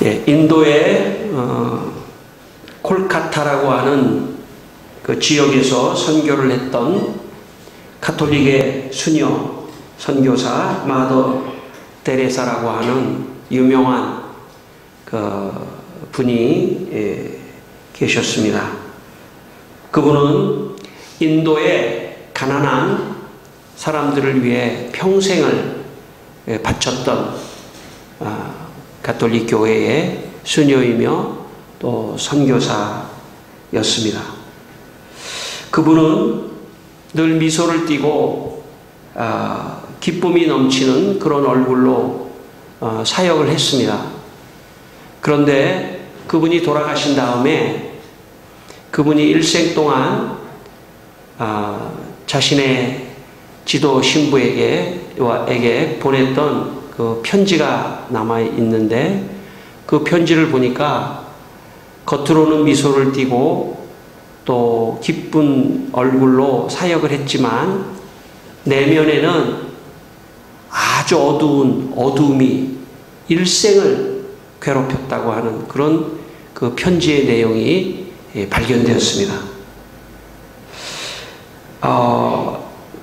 예, 인도의 콜카타라고 하는 그 지역에서 선교를 했던 가톨릭의 수녀 선교사 마더 테레사라고 하는 유명한 그 분이 계셨습니다. 그분은 인도의 가난한 사람들을 위해 평생을 바쳤던 가톨릭 교회의 수녀이며 또 선교사였습니다. 그분은 늘 미소를 띠고 기쁨이 넘치는 그런 얼굴로 사역을 했습니다. 그런데 그분이 돌아가신 다음에 그분이 일생 동안 자신의 지도 신부에게 보냈던 그 편지가 남아 있는데, 그 편지를 보니까 겉으로는 미소를 띠고 또 기쁜 얼굴로 사역을 했지만 내면에는 아주 어두운 어둠이 일생을 괴롭혔다고 하는 그런 그 편지의 내용이 발견되었습니다.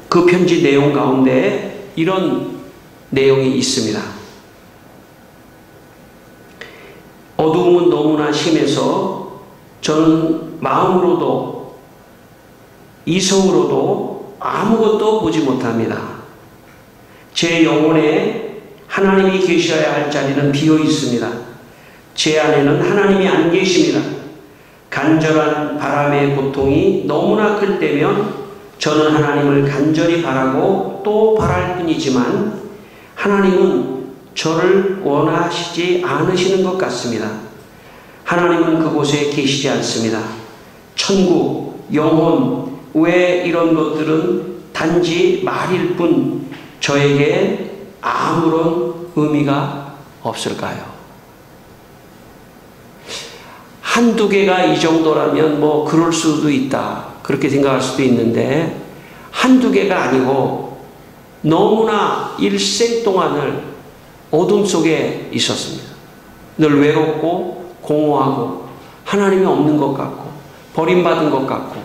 그 편지 내용 가운데 이런 내용이 있습니다. 어두움은 너무나 심해서 저는 마음으로도 이성으로도 아무것도 보지 못합니다. 제 영혼에 하나님이 계셔야 할 자리는 비어 있습니다. 제 안에는 하나님이 안 계십니다. 간절한 바람의 고통이 너무나 클 때면 저는 하나님을 간절히 바라고 또 바랄 뿐이지만 하나님은 저를 원하시지 않으시는 것 같습니다. 하나님은 그곳에 계시지 않습니다. 천국, 영혼, 왜 이런 것들은 단지 말일 뿐 저에게 아무런 의미가 없을까요? 한두 개가 이 정도라면 뭐 그럴 수도 있다, 그렇게 생각할 수도 있는데 한두 개가 아니고 너무나 일생 동안을 어둠 속에 있었습니다. 늘 외롭고 공허하고 하나님이 없는 것 같고 버림받은 것 같고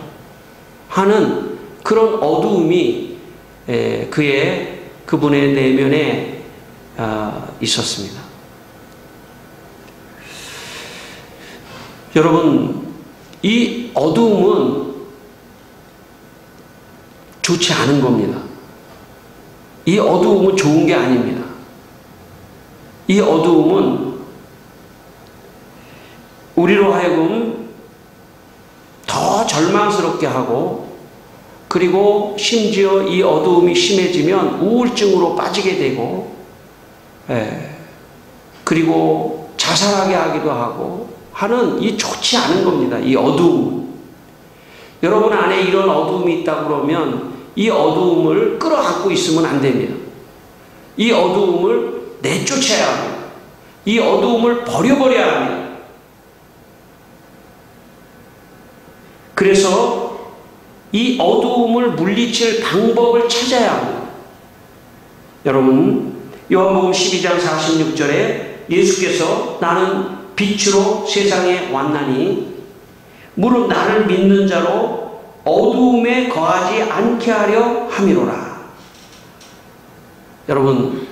하는 그런 어두움이 그분의 내면에 있었습니다. 여러분, 이 어두움은 좋지 않은 겁니다. 이 어두움은 좋은 게 아닙니다. 이 어두움은 우리로 하여금 더 절망스럽게 하고, 그리고 심지어 이 어두움이 심해지면 우울증으로 빠지게 되고, 그리고 자살하게 하기도 하고 하는 이 좋지 않은 겁니다. 이 어두움. 여러분 안에 이런 어두움이 있다고 그러면 이 어두움을 끌어안고 있으면 안 됩니다. 이 어두움을 내쫓아야 합니다. 이 어두움을 버려버려야 합니다. 그래서 이 어두움을 물리칠 방법을 찾아야 합니다. 여러분, 요한복음 12장 46절에 예수께서 나는 빛으로 세상에 왔나니 무릇 나를 믿는 자로 어두움에 거하지 않게 하려 함이로라. 여러분,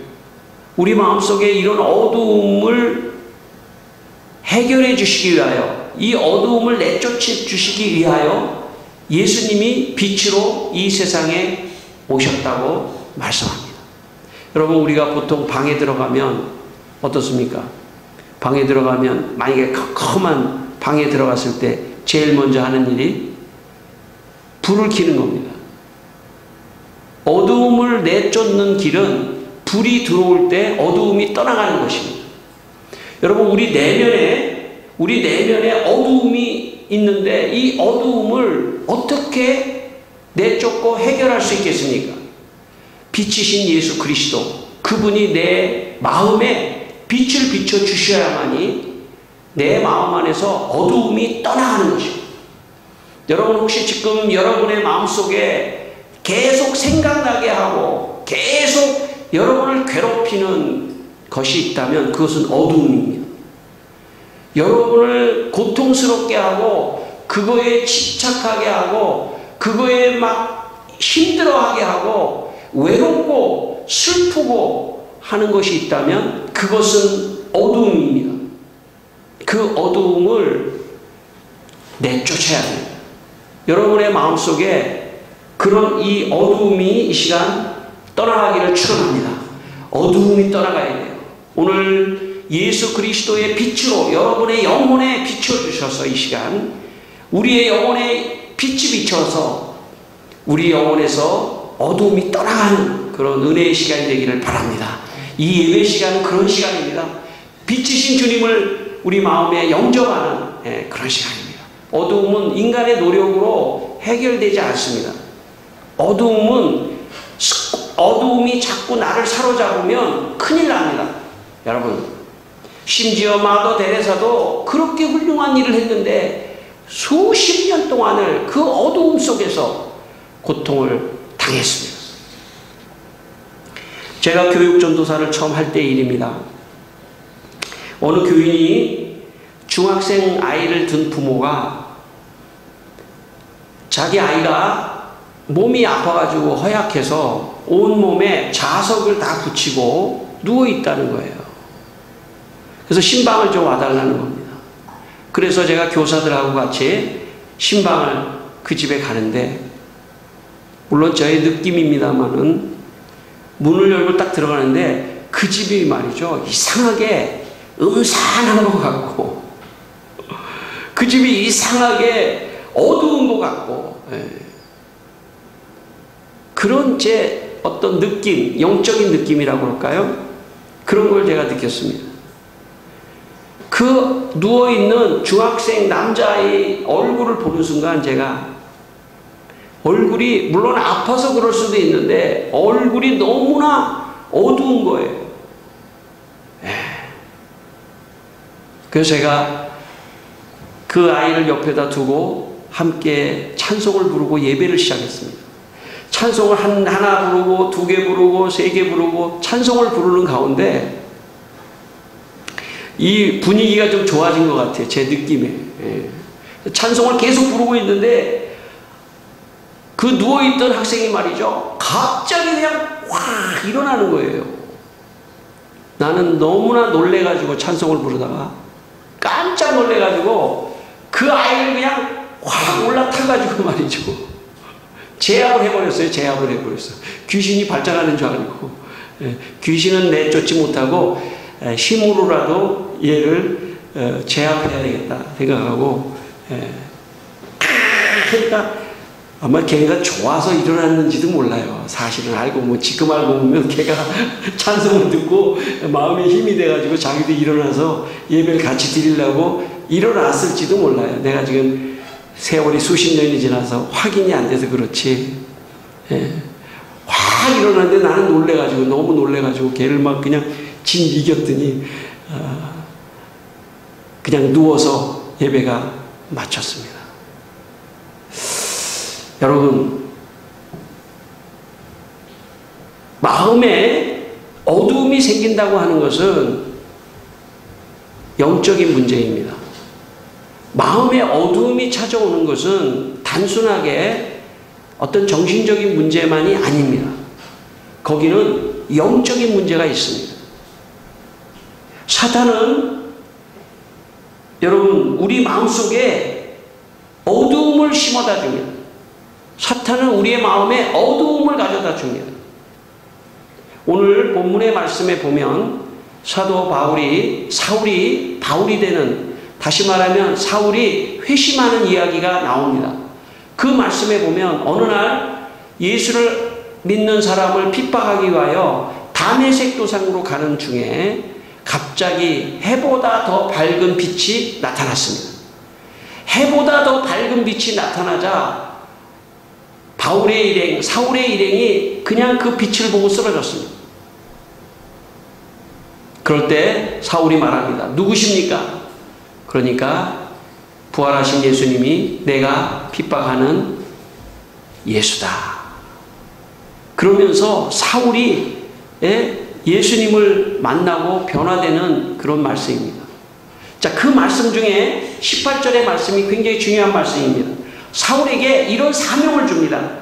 우리 마음속에 이런 어두움을 해결해 주시기 위하여, 이 어두움을 내쫓아 주시기 위하여 예수님이 빛으로 이 세상에 오셨다고 말씀합니다. 여러분, 우리가 보통 방에 들어가면 어떻습니까? 방에 들어가면, 만약에 컴컴한 방에 들어갔을 때 제일 먼저 하는 일이 불을 켜는 겁니다. 어두움을 내쫓는 길은 불이 들어올 때 어두움이 떠나가는 것입니다. 여러분, 우리 내면에 어두움이 있는데 이 어두움을 어떻게 내쫓고 해결할 수 있겠습니까? 빛이신 예수 그리스도, 그분이 내 마음에 빛을 비춰주셔야만이 내 마음 안에서 어두움이 떠나가는 것입니다. 여러분, 혹시 지금 여러분의 마음속에 계속 생각나게 하고 계속 여러분을 괴롭히는 것이 있다면 그것은 어두움입니다. 여러분을 고통스럽게 하고 그거에 집착하게 하고 그거에 막 힘들어하게 하고 외롭고 슬프고 하는 것이 있다면 그것은 어두움입니다. 그 어두움을 내쫓아야 됩니다. 여러분의 마음속에 그런 이 어두움이 이 시간 떠나가기를 축원합니다. 어두움이 떠나가야 돼요. 오늘 예수 그리스도의 빛으로 여러분의 영혼에 비춰주셔서 이 시간 우리의 영혼에 빛이 비춰서 우리 영혼에서 어두움이 떠나가는 그런 은혜의 시간이 되기를 바랍니다. 이 예배 시간은 그런 시간입니다. 빛이신 주님을 우리 마음에 영접하는 그런 시간입니다. 어두움은 인간의 노력으로 해결되지 않습니다. 어두움이 자꾸 나를 사로잡으면 큰일 납니다. 여러분, 심지어 마더 데레사도 그렇게 훌륭한 일을 했는데 수십 년 동안을 그 어두움 속에서 고통을 당했습니다. 제가 교육전도사를 처음 할 때 일입니다. 어느 교인이 중학생 아이를 둔 부모가 자기 아이가 몸이 아파가지고 허약해서 온몸에 자석을 다 붙이고 누워있다는 거예요. 그래서 신방을 좀 와달라는 겁니다. 그래서 제가 교사들하고 같이 신방을 그 집에 가는데 물론 저의 느낌입니다만은 문을 열고 딱 들어가는데 그 집이 말이죠. 이상하게 음산한 것 같고 그 집이 이상하게 어두운 것 같고 그런 제 어떤 느낌, 영적인 느낌이라고 할까요? 그런 걸 제가 느꼈습니다. 그 누워있는 중학생 남자의 얼굴을 보는 순간 제가 얼굴이 물론 아파서 그럴 수도 있는데 얼굴이 너무나 어두운 거예요. 그래서 제가 그 아이를 옆에다 두고 함께 찬송을 부르고 예배를 시작했습니다. 찬송을 하나 부르고 두 개 부르고 세 개 부르고 찬송을 부르는 가운데 이 분위기가 좀 좋아진 것 같아요. 제 느낌에. 찬송을 계속 부르고 있는데 그 누워있던 학생이 말이죠. 갑자기 그냥 확 일어나는 거예요. 나는 너무나 놀래가지고 찬송을 부르다가 깜짝 놀래가지고 그 아이를 그냥 확 올라타가지고 말이죠. 제압을 해버렸어요. 제압을 해버렸어요. 귀신이 발작하는 줄 알고 귀신은 내쫓지 못하고 힘으로라도 얘를 제압해야 되겠다 생각하고 그러니까 아마 걔가 좋아서 일어났는지도 몰라요. 사실은 알고 뭐 지금 알고 보면 걔가 찬송을 듣고 마음에 힘이 돼가지고 자기도 일어나서 예배를 같이 드리려고 일어났을지도 몰라요. 내가 지금 세월이 수십 년이 지나서 확인이 안 돼서 그렇지. 확 일어났는데 나는 놀래가지고 너무 놀래가지고 걔를 막 그냥 진 이겼더니 그냥 누워서 예배가 마쳤습니다. 여러분, 마음에 어두움이 생긴다고 하는 것은 영적인 문제입니다. 마음에 어두움이 찾아오는 것은 단순하게 어떤 정신적인 문제만이 아닙니다. 거기는 영적인 문제가 있습니다. 사탄은 여러분 우리 마음속에 어두움을 심어다 줍니다. 사탄은 우리의 마음에 어두움을 가져다 줍니다. 오늘 본문의 말씀에 보면 사도 사울이 바울이 되는, 다시 말하면 사울이 회심하는 이야기가 나옵니다. 그 말씀에 보면 어느 날 예수를 믿는 사람을 핍박하기 위하여 다메섹 도상으로 가는 중에 갑자기 해보다 더 밝은 빛이 나타났습니다. 해보다 더 밝은 빛이 나타나자 사울의 일행이 그냥 그 빛을 보고 쓰러졌습니다. 그럴 때 사울이 말합니다. 누구십니까? 그러니까 부활하신 예수님이 내가 핍박하는 예수다. 그러면서 사울이 예수님을 만나고 변화되는 그런 말씀입니다. 자, 그 말씀 중에 18절의 말씀이 굉장히 중요한 말씀입니다. 사울에게 이런 사명을 줍니다.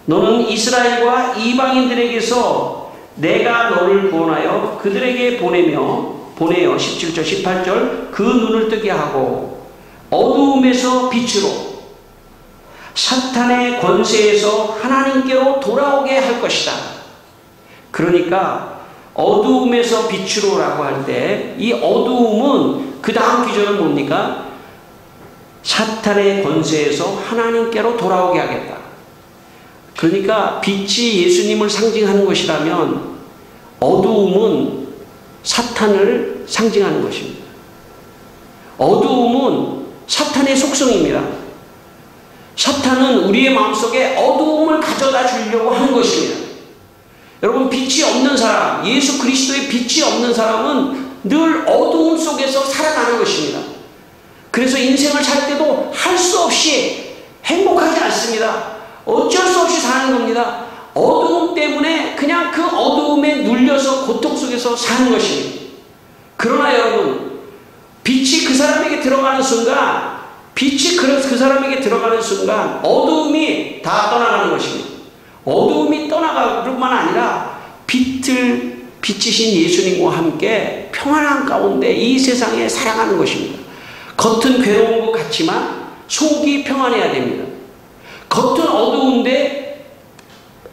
너는 이스라엘과 이방인들에게서 내가 너를 구원하여 그들에게 보내요. 17절 18절 그 눈을 뜨게 하고 어두움에서 빛으로 사탄의 권세에서 하나님께로 돌아오게 할 것이다. 그러니까 어두움에서 빛으로라고 할 때 이 어두움은 그 다음 기절은 뭡니까? 사탄의 권세에서 하나님께로 돌아오게 하겠다. 그러니까 빛이 예수님을 상징하는 것이라면 어두움은 사탄을 상징하는 것입니다. 어두움은 사탄의 속성입니다. 사탄은 우리의 마음속에 어두움을 가져다 주려고 하는 것입니다. 여러분, 빛이 없는 사람, 예수 그리스도의 빛이 없는 사람은 늘 어두움 속에서 살아가는 것입니다. 그래서 인생을 살 때도 할 수 없이 행복하지 않습니다. 어쩔 수 없이 사는 겁니다. 어두움 때문에 그냥 그 어두움에 눌려서 고통 속에서 사는 것입니다. 그러나 여러분, 빛이 그 사람에게 들어가는 순간, 빛이 그 사람에게 들어가는 순간 어두움이 다 떠나가는 것입니다. 어두움이 떠나갈 뿐만 아니라 빛을 비치신 예수님과 함께 평안한 가운데 이 세상에 살아가는 것입니다. 겉은 괴로운 것 같지만 속이 평안해야 됩니다. 겉은 어두운데,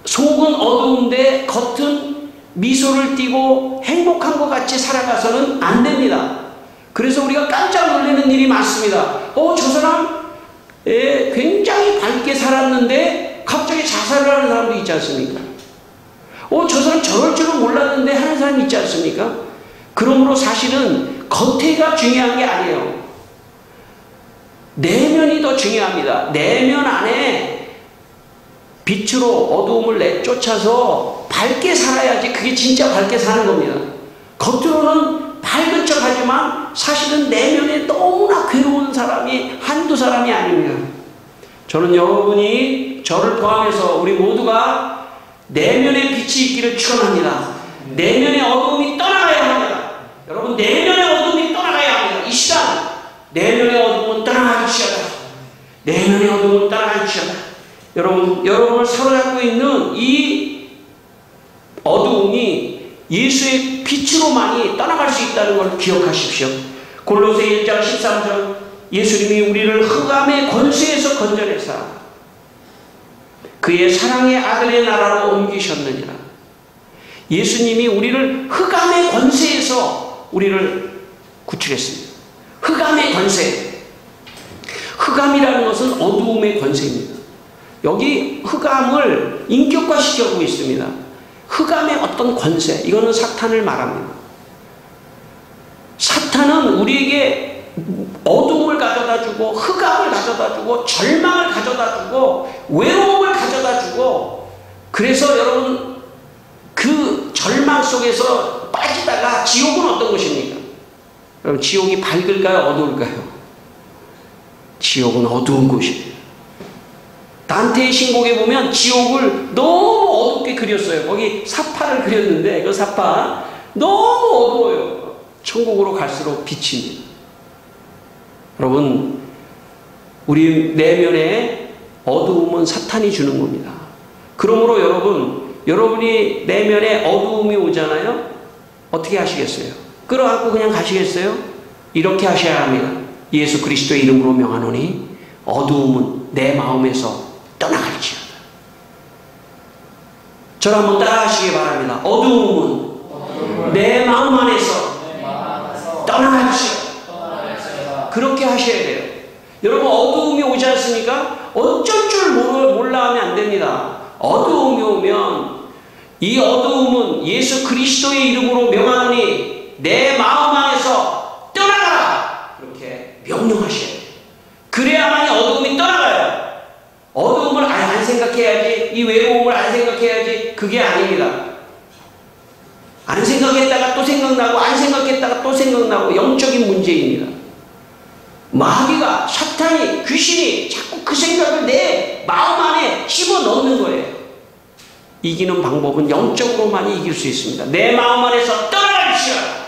속은 어두운데 겉은 미소를 띠고 행복한 것 같이 살아가서는 안 됩니다. 그래서 우리가 깜짝 놀라는 일이 많습니다. 저 사람 굉장히 밝게 살았는데 갑자기 자살을 하는 사람도 있지 않습니까? 저 사람 저럴 줄은 몰랐는데 하는 사람이 있지 않습니까? 그러므로 사실은 겉에가 중요한 게 아니에요. 내면이 더 중요합니다. 내면 안에 빛으로 어두움을 내쫓아서 밝게 살아야지 그게 진짜 밝게 사는 겁니다. 겉으로는 밝은 척 하지만 사실은 내면에 너무나 괴로운 사람이 한두 사람이 아닙니다. 저는 여러분이 저를 포함해서 우리 모두가 내면에 빛이 있기를 축원합니다. 내면의 어두움이 떠나가야 합니다. 여러분, 내면의 어두움이 떠나가야 합니다. 이 시간 내면의 어두움은 떠나가시오다. 내면의 어두움은 떠나가시오다. 여러분을 사로잡고 있는 이 어두움이 예수의 빛으로만이 떠나갈 수 있다는 걸 기억하십시오. 골로새 1장 13절 예수님이 우리를 흑암의 권세에서 건져내사 그의 사랑의 아들의 나라로 옮기셨느니라. 예수님이 우리를 흑암의 권세에서 우리를 구출했습니다. 흑암의 권세. 흑암이라는 것은 어두움의 권세입니다. 여기 흑암을 인격화시켜보고 있습니다. 흑암의 어떤 권세, 이거는 사탄을 말합니다. 사탄은 우리에게 어둠을 가져다주고 흑암을 가져다주고 절망을 가져다주고 외로움을 가져다주고, 그래서 여러분 그 절망 속에서 빠지다가 지옥은 어떤 것입니까? 여러분, 지옥이 밝을까요? 어두울까요? 지옥은 어두운 곳이에요. 단테의 신곡에 보면 지옥을 너무 어둡게 그렸어요. 거기 사파를 그렸는데 그 사파 너무 어두워요. 천국으로 갈수록 빛입니다. 여러분, 우리 내면에 어두움은 사탄이 주는 겁니다. 그러므로 여러분이 내면에 어두움이 오잖아요. 어떻게 하시겠어요? 끌어안고 그냥 가시겠어요? 이렇게 하셔야 합니다. 예수 그리스도의 이름으로 명하노니 어두움은 내 마음에서 떠나갈지어다. 저를 한번 따라하시기 바랍니다. 어두움은 내 마음 안에서 떠나갈지어다. 그렇게 하셔야 돼요. 여러분, 어두움이 오지 않습니까? 어쩔 줄 몰라 하면 안 됩니다. 어두움이 오면 이 어두움은 예수 그리스도의 이름으로 명하노니 내 마음 안에서 떠나가라. 이렇게 명령하셔야 돼요. 그래야만이 어두움이 떠나가요. 어두움을 안 생각해야지, 이 외로움을 안 생각해야지, 그게 아닙니다. 안 생각했다가 또 생각나고 안 생각했다가 또 생각나고 영적인 문제입니다. 마귀가, 사탄이, 귀신이 자꾸 그 생각을 내 마음 안에 집어넣는 거예요. 이기는 방법은 영적으로만이 이길 수 있습니다. 내 마음 안에서 떠나갈지어다.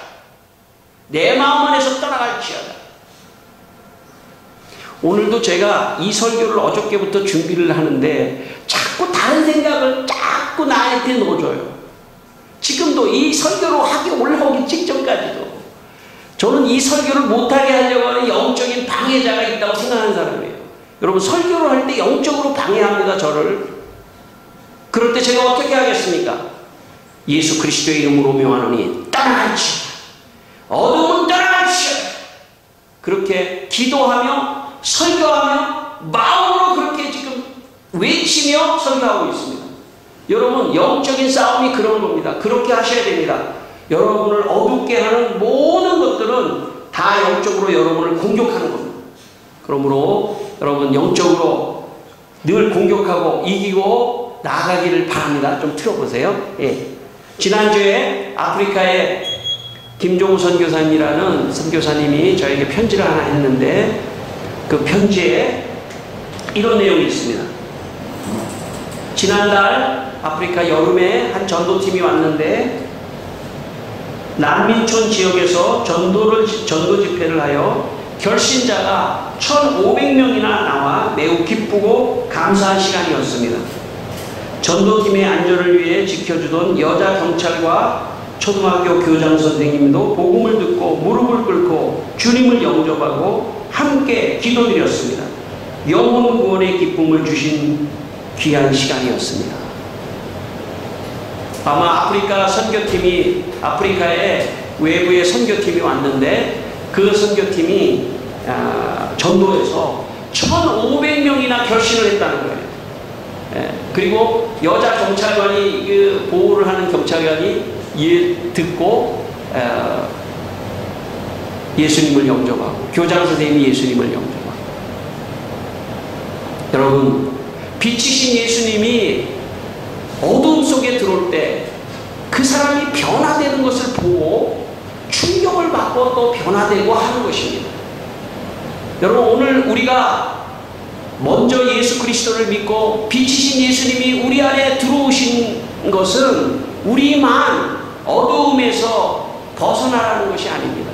내 마음 안에서 떠나갈지어다. 오늘도 제가 이 설교를 어저께부터 준비를 하는데 자꾸 다른 생각을 자꾸 나한테 넣어줘요. 지금도 이 설교로 하기 올라오기 직전까지도 저는 이 설교를 못하게 하려고 하는 영적인 방해자가 있다고 생각하는 사람이에요. 여러분, 설교를 할 때 영적으로 방해합니다, 저를. 그럴 때 제가 어떻게 하겠습니까? 예수 그리스도의 이름으로 명하노니 떠나갈지어다. 어둠은 떠나갈지어다. 그렇게 기도하며 설교하며 마음으로 그렇게 지금 외치며 설교하고 있습니다. 여러분, 영적인 싸움이 그런 겁니다. 그렇게 하셔야 됩니다. 여러분을 어둡게 하는 모든 것들은 다 영적으로 여러분을 공격하는 겁니다. 그러므로 여러분, 영적으로 늘 공격하고 이기고 나아가기를 바랍니다. 좀 틀어보세요. 예. 지난주에 아프리카의 김종우 선교사님이라는 선교사님이 저에게 편지를 하나 했는데 그 편지에 이런 내용이 있습니다. 지난달 아프리카 여름에 한 전도팀이 왔는데 난민촌 지역에서 전도 집회를 하여 결신자가 1,500명이나 나와 매우 기쁘고 감사한 시간이었습니다. 전도팀의 안전을 위해 지켜주던 여자 경찰과 초등학교 교장 선생님도 복음을 듣고 무릎을 꿇고 주님을 영접하고 함께 기도드렸습니다. 영혼 구원의 기쁨을 주신 귀한 시간이었습니다. 아마 아프리카 선교팀이 아프리카의 외부의 선교팀이 왔는데 그 선교팀이 전도에서 1,500명이나 결신을 했다는 거예요. 그리고 여자 경찰관이 그 보호를 하는 경찰관이 듣고 예수님을 영접하고 교장 선생님이 예수님을 영접하고. 여러분, 빛이신 예수님이 어둠 속에 들어올 때 그 사람이 변화되는 것을 보고 충격을 받고 또 변화되고 하는 것입니다. 여러분, 오늘 우리가 먼저 예수 그리스도를 믿고 빛이신 예수님이 우리 안에 들어오신 것은 우리만 어두움에서 벗어나라는 것이 아닙니다.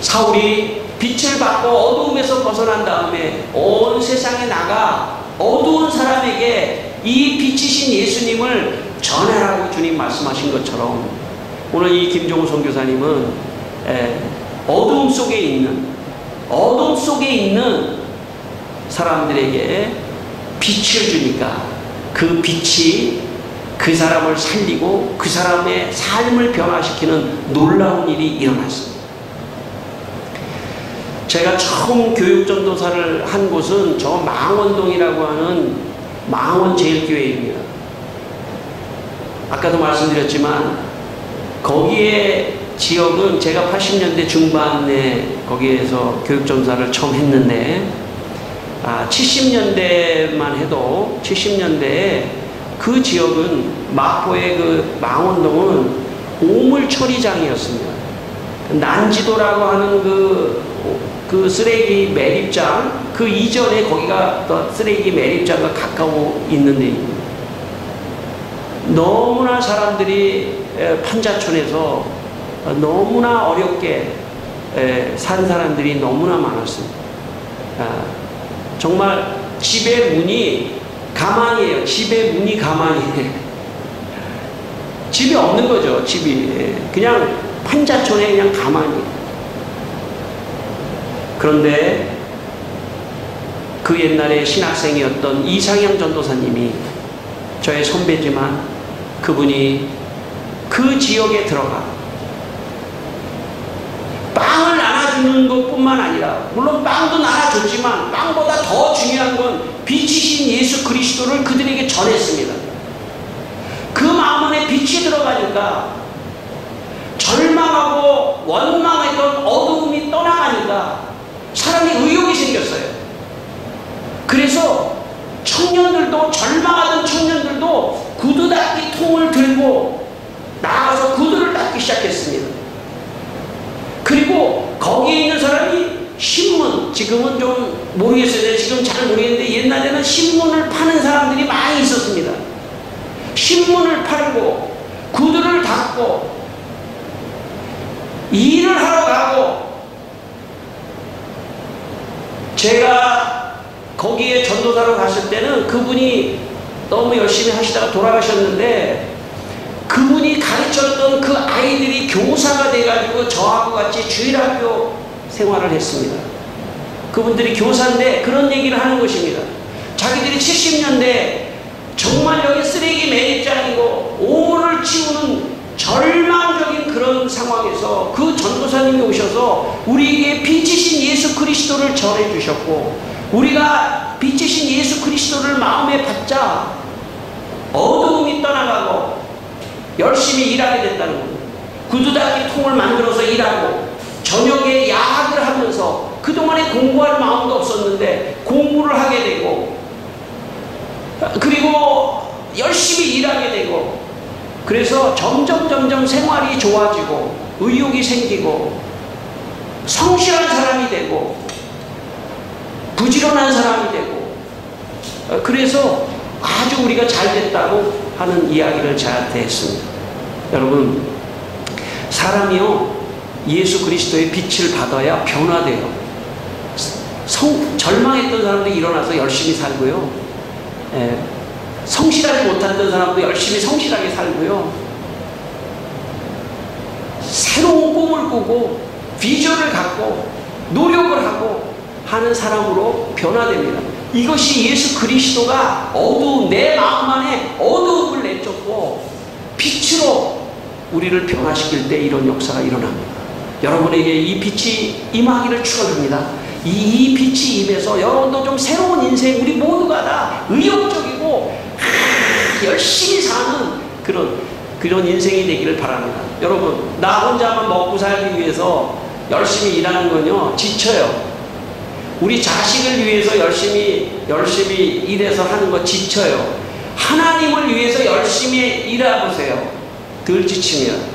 사울이 빛을 받고 어두움에서 벗어난 다음에 온 세상에 나가 어두운 사람에게 이 빛이신 예수님을 전하라고 주님 말씀하신 것처럼 오늘 이 김종우 선교사님은 어두움 속에 있는 사람들에게 빛을 주니까 그 빛이 그 사람을 살리고 그 사람의 삶을 변화시키는 놀라운 일이 일어났습니다. 제가 처음 교육전도사를 한 곳은 저 망원동이라고 하는 망원제일교회입니다. 아까도 말씀드렸지만 거기에 지역은 제가 80년대 중반에 거기에서 교육전도사를 처음 했는데 70년대만 해도 70년대에 그 지역은 마포의 그 망원동은 오물 처리장이었습니다. 난지도라고 하는 그 쓰레기 매립장, 그 이전에 거기가 또 쓰레기 매립장과 가까워 있는 데입니다. 너무나 사람들이 판자촌에서 너무나 어렵게 산 사람들이 너무나 많았습니다. 정말 집의 문이 가만히에요. 집의 문이 가만히에요. 집이 없는 거죠. 집이 그냥 판자촌에 그냥 가만히. 그런데 그 옛날에 신학생이었던 이상영 전도사님이 저의 선배지만 그분이 그 지역에 들어가 빵을 나눠주는 것뿐만 아니라, 물론 빵도 나눠줬지만 빵보다 더 중요한 건 빛이신 예수 그리스도를 그들에게 전했습니다. 그 마음 안에 빛이 들어가니까 절망하고 원망했던 어두움이 떠나가니까 사람이 의욕이 생겼어요. 그래서 청년들도, 절망하던 청년들도 구두 닦기 통을 들고 나가서 구두를 닦기 시작했습니다. 그리고 거기에 있는 사람이 신문, 지금은 좀 모르겠어요. 지금 잘 모르겠는데 옛날에는 신문을 파는 사람들이 많이 있었습니다. 신문을 팔고 구두를 닦고 일을 하러 가고 제가 거기에 전도사로 갔을 때는 그분이 너무 열심히 하시다가 돌아가셨는데, 그분이 가르쳤던 그 아이들이 교사가 돼가지고 저하고 같이 주일학교 생활을 했습니다. 그분들이 교사인데 그런 얘기를 하는 것입니다. 자기들이 70년대 정말 여기 쓰레기 매립장이고 오물을 치우는 절망적인 그런 상황에서 그 전도사님이 오셔서 우리에게 빛이신 예수 그리스도를 전해주셨고, 우리가 빛이신 예수 그리스도를 마음에 받자 어두움이 떠나가고 열심히 일하게 됐다는 겁니다. 구두닦이 통을 만들어서 일하고 저녁에 야학을 하면서 그동안에 공부할 마음도 없었는데 공부를 하게 되고, 그리고 열심히 일하게 되고, 그래서 점점 생활이 좋아지고 의욕이 생기고 성실한 사람이 되고 부지런한 사람이 되고, 그래서 아주 우리가 잘 됐다고 하는 이야기를 저한테 했습니다. 여러분, 사람이요 예수 그리스도의 빛을 받아야 변화돼요. 절망했던 사람도 일어나서 열심히 살고요, 성실하지 못했던 사람도 열심히 성실하게 살고요, 새로운 꿈을 꾸고 비전을 갖고 노력을 하고 하는 사람으로 변화됩니다. 이것이 예수 그리스도가 내 마음 안에 어두움을 내쫓고 빛으로 우리를 변화시킬 때 이런 역사가 일어납니다. 여러분에게 이 빛이 임하기를 축원합니다. 이 빛이 임해서 여러분도 좀 새로운 인생, 우리 모두가 다 의욕적이고 열심히 사는 그런 인생이 되기를 바랍니다. 여러분, 나 혼자만 먹고 살기 위해서 열심히 일하는 건요 지쳐요. 우리 자식을 위해서 열심히 일해서 하는 거 지쳐요. 하나님을 위해서 열심히 일해보세요. 덜 지치면.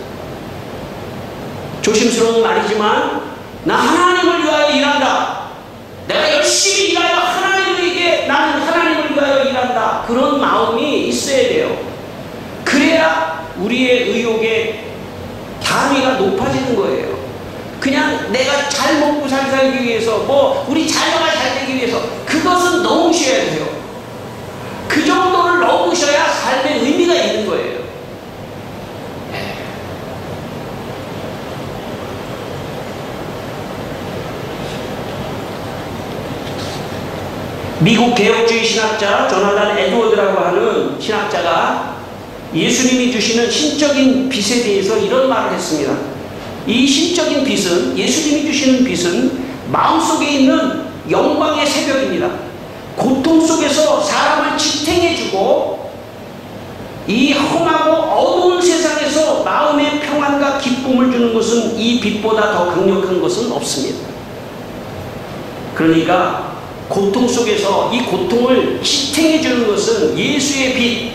조심스러운 말이지만 나 하나님을 위하여 일한다, 내가 열심히 일하여 나는 하나님을 위하여 일한다, 그런 마음이 있어야 돼요. 그래야 우리의 의욕의 단위가 높아지는 거예요. 그냥 내가 잘 먹고 살기 위해서, 우리 자녀가 잘 되기 위해서, 그것은 넘으셔야 돼요. 그 정도를 넘으셔야 삶의 의미가 있는 거예요. 미국 개혁주의 신학자 조나단 에드워드라고 하는 신학자가 예수님이 주시는 신적인 빛에 대해서 이런 말을 했습니다. 이 신적인 빛은, 예수님이 주시는 빛은 마음속에 있는 영광의 새벽입니다. 고통 속에서 사람을 지탱해주고 이 험하고 어두운 세상에서 마음의 평안과 기쁨을 주는 것은 이 빛보다 더 강력한 것은 없습니다. 그러니까 고통 속에서 이 고통을 지탱해주는 것은 예수의 빛,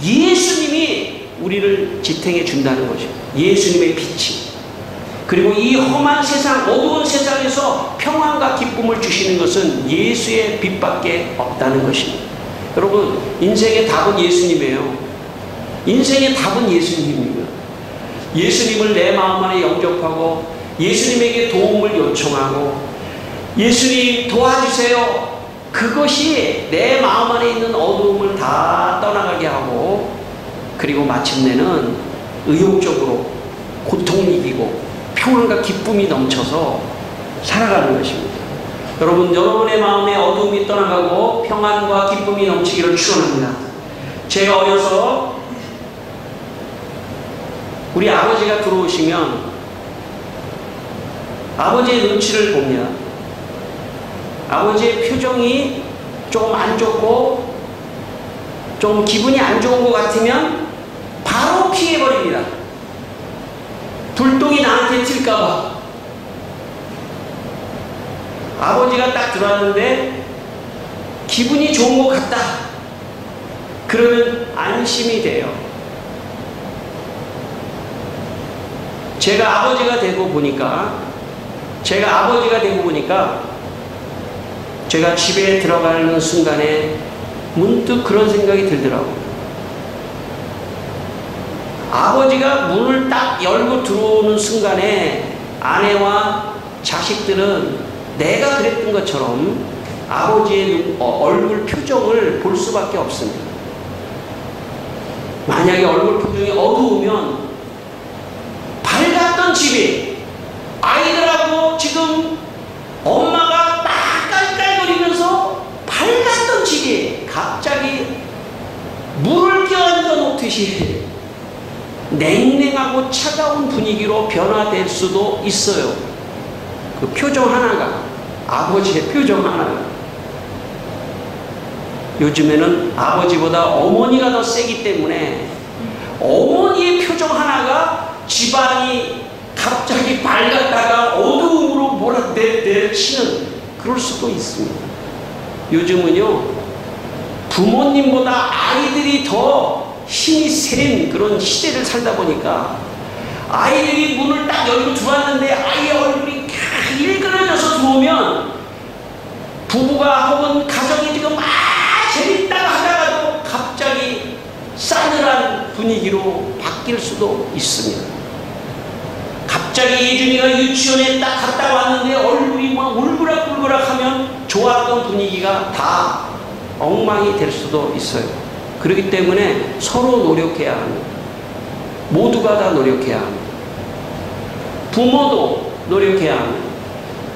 예수님이 우리를 지탱해 준다는 거죠. 예수님의 빛이. 그리고 이 험한 세상, 어두운 세상에서 평안과 기쁨을 주시는 것은 예수의 빛밖에 없다는 것입니다. 여러분, 인생의 답은 예수님이에요. 인생의 답은 예수님입니다. 예수님을 내 마음 안에 영접하고 예수님에게 도움을 요청하고 예수님 도와주세요. 그것이 내 마음 안에 있는 어두움을 다 떠나가게 하고, 그리고 마침내는 의욕적으로 고통을 이기고 평안과 기쁨이 넘쳐서 살아가는 것입니다. 여러분, 여러분의 마음에 어두움이 떠나가고 평안과 기쁨이 넘치기를 축원합니다. 제가 어려서 우리 아버지가 들어오시면 아버지의 눈치를 봅니다. 아버지의 표정이 좀 안 좋고 좀 기분이 안 좋은 것 같으면 바로 피해버립니다. 불똥이 나한테 튈까봐. 아버지가 딱 들어왔는데 기분이 좋은 것 같다, 그러면 안심이 돼요. 제가 아버지가 되고 보니까 제가 집에 들어가는 순간에 문득 그런 생각이 들더라고요. 아버지가 문을 딱 열고 들어오는 순간에 아내와 자식들은 내가 그랬던 것처럼 아버지의 얼굴 표정을 볼 수밖에 없습니다. 만약에 얼굴 표정이 어두우면 밝았던 집이 아이들하고 지금 엄마가 막 깔깔거리면서 밝았던 집이 갑자기 물을 껴얹어 놓듯이 냉랭하고 차가운 분위기로 변화될 수도 있어요. 그 표정 하나가, 아버지의 표정 하나가. 요즘에는 아버지보다 어머니가 더 세기 때문에 어머니의 표정 하나가 집안이 갑자기 밝았다가 어두움으로 몰아내치는 그럴 수도 있습니다. 요즘은요, 부모님보다 아이들이 더 힘이 센 그런 시대를 살다 보니까 아이들이 문을 딱 열고 들어왔는데 아이의 얼굴이 일그러져서 들어오면 부부가 혹은 가정이 지금 막 재밌다가 하다가도 갑자기 싸늘한 분위기로 바뀔 수도 있습니다. 갑자기 예준이가 유치원에 딱 갔다 왔는데 얼굴이 막 울그락불그락 하면 좋았던 분위기가 다 엉망이 될 수도 있어요. 그렇기 때문에 서로 노력해야 합니다. 모두가 다 노력해야 합니다. 부모도 노력해야 합니다.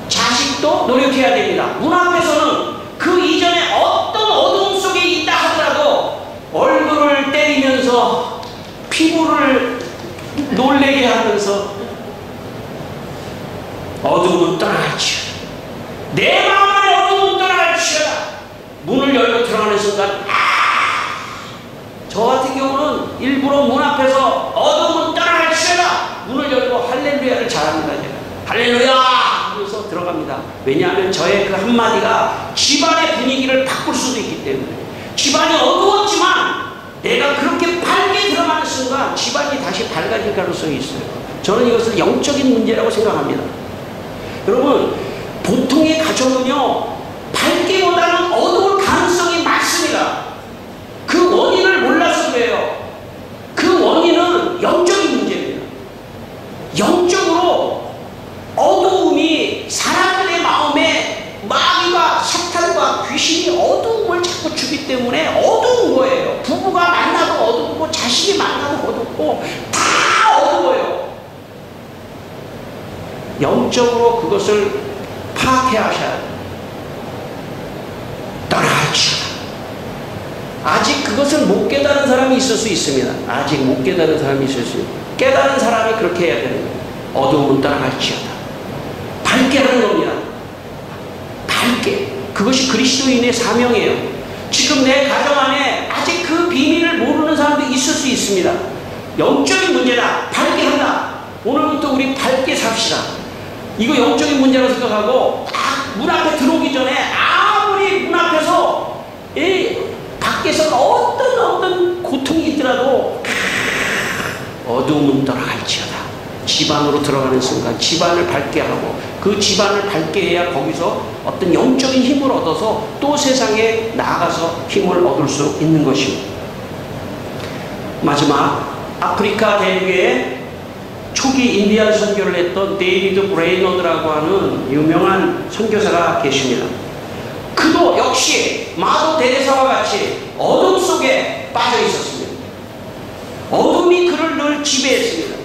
자식도 노력해야 됩니다. 문 앞에서는 그 이전에 어떤 어둠 속에 있다 하더라도 얼굴을 때리면서 피부를 놀래게 하면서 어둠은 떠나갈지어다. 내 마음의 어둠은 떠나갈지어다. 문을 열고 들어가는 순간 저 같은 경우는 일부러 문 앞에서 어둠은 떠나갈지어다. 문을 열고 할렐루야를 잘합니다. 제가 할렐루야 하면서 들어갑니다. 왜냐하면 저의 그 한마디가 집안의 분위기를 바꿀 수도 있기 때문에. 집안이 어두웠지만 내가 그렇게 밝게 들어가는 순간 집안이 다시 밝아질 가능성이 있어요. 저는 이것을 영적인 문제라고 생각합니다. 여러분, 보통의 가정은요, 밝기보다는 어두울 가능성이 많습니다. 그 원인을 몰라서 그래요. 그 원인은 영적인 문제입니다. 영적으로 어두움이 사람들의 마음에 마귀와 사탄과 귀신이 어두움을 자꾸 주기 때문에 어두운 거예요. 부부가 만나도 어둡고 자식이 만나도 어둡고 다 어두워요. 영적으로 그것을 파악해야 돼요. 떠나갈지어다. 아직 그것을 못 깨달은 사람이 있을 수 있습니다. 아직 못 깨달은 사람이 있을 수 있습니다. 깨달은 사람이 그렇게 해야 되는 거예요. 어두움은 떠나갈지어다. 밝게 하는 겁니다. 밝게. 그것이 그리스도인의 사명이에요. 지금 내 가정 안에 아직 그 비밀을 모르는 사람도 있을 수 있습니다. 영적인 문제다. 밝게 한다. 오늘부터 우리 밝게 삽시다. 이거 영적인 문제라고 생각하고 딱 문 앞에 들어오기 전에 아무리 문 앞에서 밖에서 어떤 고통이 있더라도 어두움은 떠나갈지어다. 집 안으로 들어가는 순간 집안을 밝게 하고 그 집안을 밝게 해야 거기서 어떤 영적인 힘을 얻어서 또 세상에 나아가서 힘을 얻을 수 있는 것입니다. 마지막, 아프리카 대륙에 초기 인디안 선교를 했던 데이비드 브레이너드라고 하는 유명한 선교사가 계십니다. 그도 역시 마도 데레사와 같이 어둠 속에 빠져 있었습니다. 어둠이 그를 늘 지배했습니다.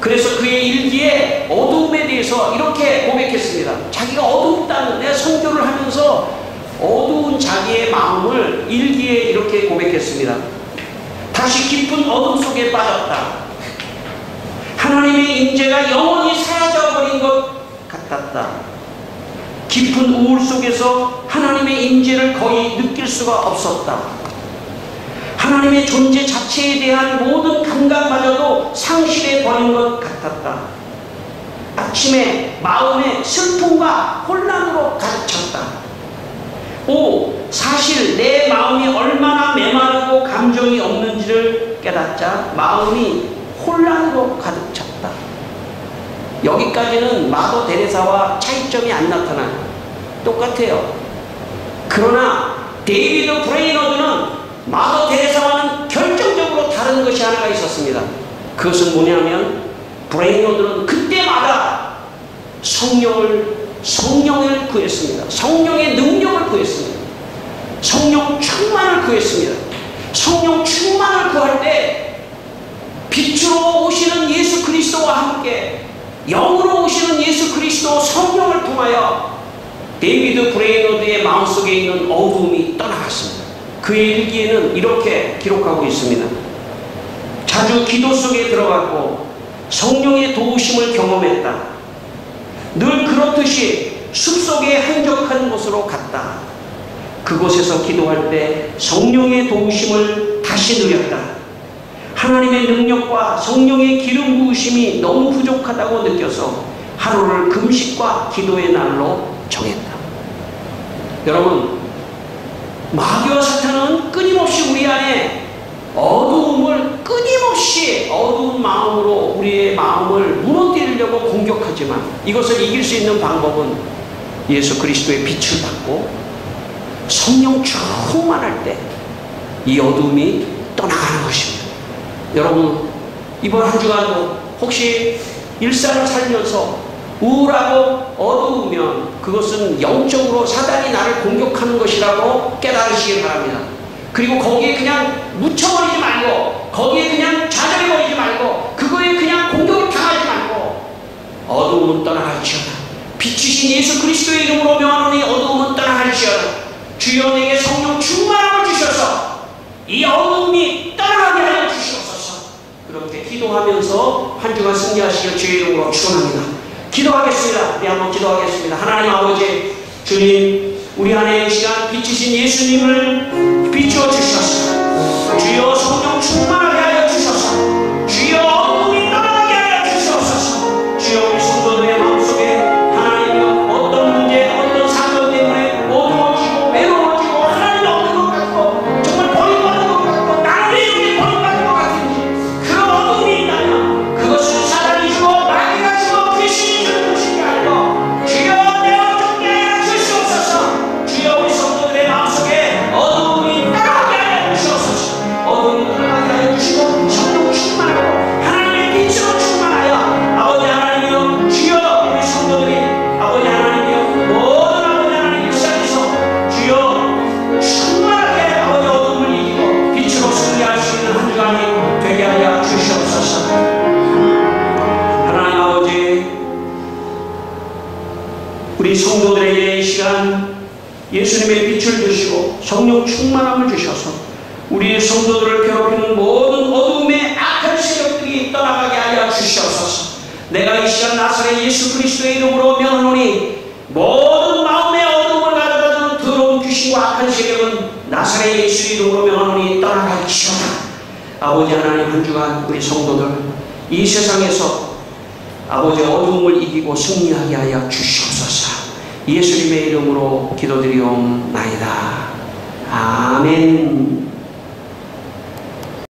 그래서 그의 일기에 어둠에 대해서 이렇게 고백했습니다. 자기가 어둡다는, 내가 선교를 하면서 어두운 자기의 마음을 일기에 이렇게 고백했습니다. 다시 깊은 어둠 속에 빠졌다. 하나님의 임재가 영원히 사라져버린 것 같았다. 깊은 우울 속에서 하나님의 임재를 거의 느낄 수가 없었다. 하나님의 존재 자체에 대한 모든 감각마저도 상실해 버린 것 같았다. 아침에 마음의 슬픔과 혼란으로 가득 찼다. 사실 내 마음이 얼마나 메마르고 감정이 없는지를 깨닫자 마음이 혼란으로 가득 찼다. 여기까지는 마더 데레사와 차이점이 안 나타나요. 똑같아요. 그러나 데이비드 브레이너드는 마더 데레사와는 결정적으로 다른 것이 하나가 있었습니다. 그것은 뭐냐면 브레이너드는 그때마다 성령을 성령을 구했습니다. 성령의 능력을 구했습니다. 성령 충만을 구했습니다. 성령 충만을 구할 때 빛으로 오시는 예수 그리스도와 함께 영으로 오시는 예수 그리스도 성령을 통하여 데이비드 브레이너드의 마음속에 있는 어두움이 떠나갔습니다. 그의 일기에는 이렇게 기록하고 있습니다. 자주 기도 속에 들어갔고 성령의 도우심을 경험했다. 늘 그렇듯이 숲속의 한적한 곳으로 갔다. 그곳에서 기도할 때 성령의 도우심을 다시 누렸다. 하나님의 능력과 성령의 기름 부으심이 너무 부족하다고 느껴서 하루를 금식과 기도의 날로 정했다. 여러분, 마귀와 사탄은 끊임없이 우리 안에 어두움을 끊임없이 어두운 마음으로 우리의 마음을 무너뜨리려고 공격하지만 이것을 이길 수 있는 방법은 예수 그리스도의 빛을 받고 성령 충만할 때 이 어두움이 떠나가는 것입니다. 여러분, 이번 한 주간도 혹시 일상을 살면서 우울하고 어두우면 그것은 영적으로 사단이 나를 공격하는 것이라고 깨달으시기 바랍니다. 그리고 거기에 그냥 묻혀버리지 말고, 거기에 그냥 좌절해버리지 말고, 그거에 그냥 공격을 당하지 말고, 어두움은 떠나갈지어다. 빛이신 예수 그리스도의 이름으로 명하노니 어두움은 떠나갈지어다. 주여 내게 성령 충만함을 주셔서 이 어두움이 떠나가게 하여 주시옵소서. 그렇게 기도하면서 한 주간 승리하시길 주의 이름으로 축원합니다. 기도하겠습니다. 우리 한번 기도하겠습니다. 하나님 아버지, 주님, 우리 안에 이 시간 빛이신 예수님을 비추어 주셔서 주여 성령 충만하게 하여 주셔서 주여 어둠이 떠나게 하여 주시옵소서. 주여 우리 성도들의 마음속에 하나님이여 어떤 문제, 어떤 사건 때문에 어두워지고 외로워지고 하나님 없는 것 같고 정말 버림받은 것 같고 나는 왜 이렇게 버림받은 것 같은지 그런 어둠이 있다면 그것을 사단이 주고 마귀가 주고 귀신이 주는 것인 알고 주여 내 어둠 깨 주시옵소서. 주여 우리 성도들의 마음속에 어둠이 떠나게 하여 주시옵소서. 어둠이 떠나게 하여 주시고 성령 충만하고 하나님의 빛으로 충만하여 아버지 하나님이여 주여 우리 성도들이 아버지 하나님이여 모든 아버지 하나님 일상에서 주여 충만하게 아버지 어둠을 이기고 빛으로 승리할 수 있는 한 주간이 되게 하여 주시옵소서. 하나님 아버지, 우리 성도들에게 이 시간 예수님의 빛을 주시고 성령 충만함을 주셔서 우리 성도들을 괴롭히는 모든 어둠의 악한 세력들이 떠나가게 하여 주시옵소서. 내가 이 시간 나사렛 예수 그리스도의 이름으로 명하노니 모든 마음의 어둠을 가져다주는 더러운 귀신과 악한 세력은 나사렛 예수 이름으로 명하노니 떠나갈지어다. 아버지 하나님, 한 주간 우리 성도들 이 세상에서 아버지 어둠을 이기고 승리하게 하여 주시옵소서. 예수님의 이름으로 기도드리옵나이다. 아멘.